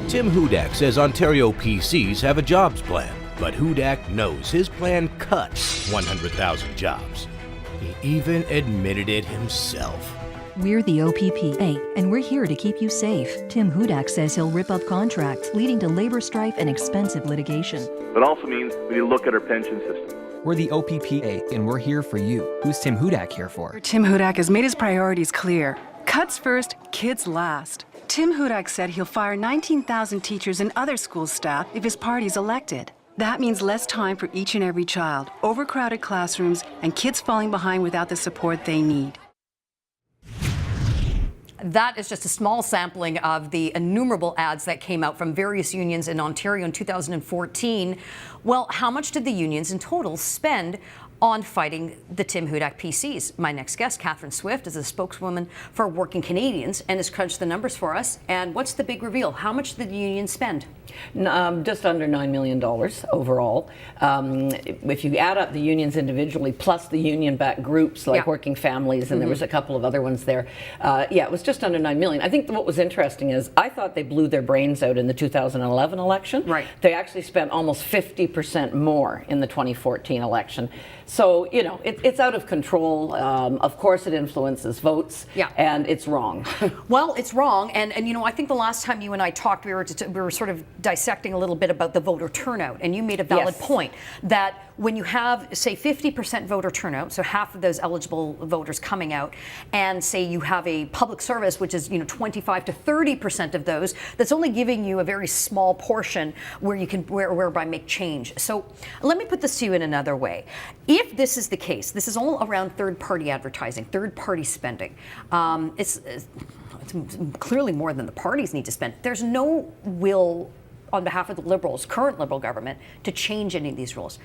Tim Hudak says Ontario PCs have a jobs plan, but Hudak knows his plan cuts 100,000 jobs. He even admitted it himself. We're the OPPA, and we're here to keep you safe. Tim Hudak says he'll rip up contracts, leading to labor strife and expensive litigation. It also means we need to look at our pension system. We're the OPPA, and we're here for you. Who's Tim Hudak here for? Tim Hudak has made his priorities clear. Cuts first, kids last. Tim Hudak said he'll fire 19,000 teachers and other school staff if his party's elected. That means less time for each and every child, overcrowded classrooms, and kids falling behind without the support they need. That is just a small sampling of the innumerable ads that came out from various unions in Ontario in 2014. Well, how much did the unions in total spend on fighting the Tim Hudak PCs? My next guest, Catherine Swift, is a spokeswoman for Working Canadians and has crunched the numbers for us. And what's the big reveal? How much did the union spend? Just under $9 million overall. If you add up the unions individually, plus the union-backed groups like Working Families, and there was a couple of other ones there, it was just under $9 million. I think what was interesting is I thought they blew their brains out in the 2011 election. Right. They actually spent almost 50% more in the 2014 election. So, you know, it's out of control. Of course, it influences votes, and it's wrong. Well, it's wrong, and you know, I think the last time you and I talked, we were sort of dissecting a little bit about the voter turnout, and you made a valid point that when you have, say, 50% voter turnout, so half of those eligible voters coming out, and say you have a public service, which is 25 to 30% of those, that's only giving you a very small portion where you can whereby make change. So let me put this to you in another way. If this is the case, this is all around third-party advertising, third-party spending. It's clearly more than the parties need to spend. There's no will on behalf of the Liberals, current Liberal government, to change any of these rules.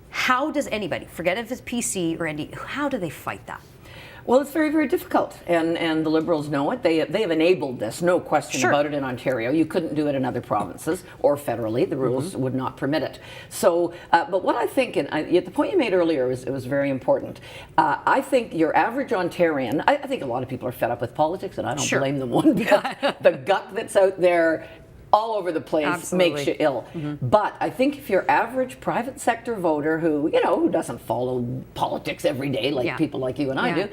How does anybody, forget if it's PC or ND, how do they fight that? Well, it's very, very difficult, and the Liberals know it. They have enabled this, no question about it, in Ontario. You couldn't do it in other provinces or federally. The rules would not permit it. So, but what I think, and the point you made earlier was very important. I think your average Ontarian, I think a lot of people are fed up with politics, and I don't blame them one bit. The guck that's out there all over the place makes you ill. But I think if your average private sector voter who doesn't follow politics every day like people like you and I do,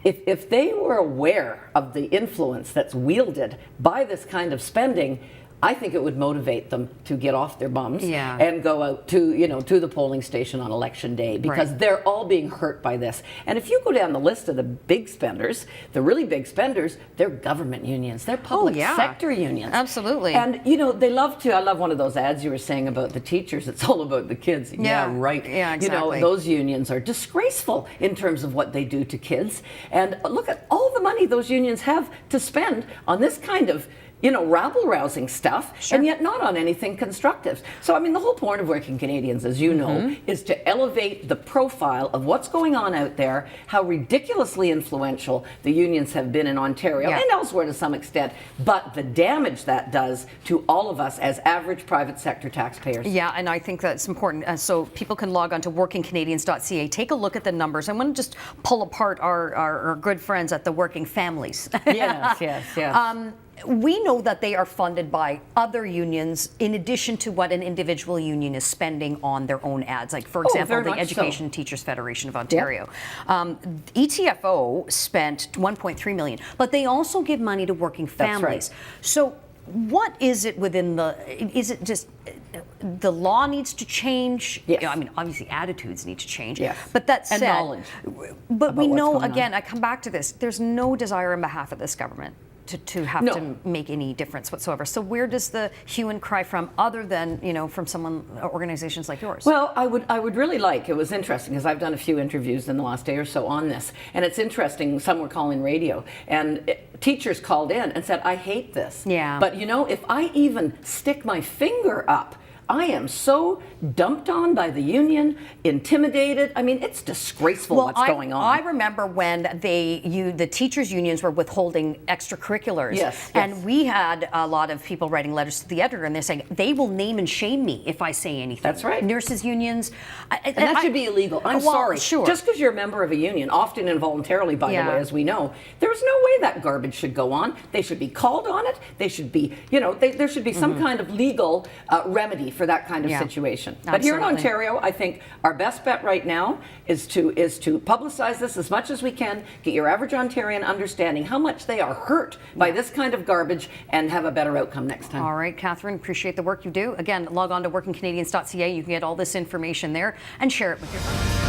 if they were aware of the influence that's wielded by this kind of spending, I think it would motivate them to get off their bums and go out to the polling station on election day, because they're all being hurt by this. And if you go down the list of the big spenders, the really big spenders, they're government unions, they're public sector unions. Absolutely. And they love to. I love one of those ads you were saying about the teachers. It's all about the kids. Yeah, right. Yeah, exactly. Those unions are disgraceful in terms of what they do to kids. And look at all the money those unions have to spend on this kind of rabble-rousing stuff, and yet not on anything constructive. So, I mean, the whole point of Working Canadians, as you know, is to elevate the profile of what's going on out there, how ridiculously influential the unions have been in Ontario and elsewhere to some extent, but the damage that does to all of us as average private sector taxpayers. Yeah, and I think that's important. So people can log on to workingcanadians.ca, take a look at the numbers. I want to just pull apart our good friends at the Working Families. Yes. We know that they are funded by other unions in addition to what an individual union is spending on their own ads. Like, for example, the Education Teachers Federation of Ontario. ETFO spent $1.3 million, but they also give money to Working Families. So what is it within is it just the law needs to change? Yes. I mean, obviously attitudes need to change. Yes. But that said, and knowledge. But we know, again, I come back to this, there's no desire on behalf of this government to have to make any difference whatsoever. So where does the hue and cry from, other than from organizations like yours? Well, I would really like. It was interesting because I've done a few interviews in the last day or so on this, and it's interesting. Some were calling radio, and teachers called in and said, "I hate this." Yeah. But if I even stick my finger up I am so dumped on by the union, intimidated. I mean, it's disgraceful what's going on. I remember when the teachers' unions were withholding extracurriculars. Yes. And we had a lot of people writing letters to the editor, and they're saying, they will name and shame me if I say anything. That's right. Nurses' unions. And that should be illegal. I'm sorry. Sure. Just because you're a member of a union, often involuntarily, by the way, as we know, there's no way that garbage should go on. They should be called on it. They should be, there should be some kind of legal remedy for that kind of situation. Absolutely. But here in Ontario, I think our best bet right now is to publicize this as much as we can, get your average Ontarian understanding how much they are hurt by this kind of garbage, and have a better outcome next time. All right, Catherine, appreciate the work you do. Again, log on to workingcanadians.ca. You can get all this information there and share it with your friends.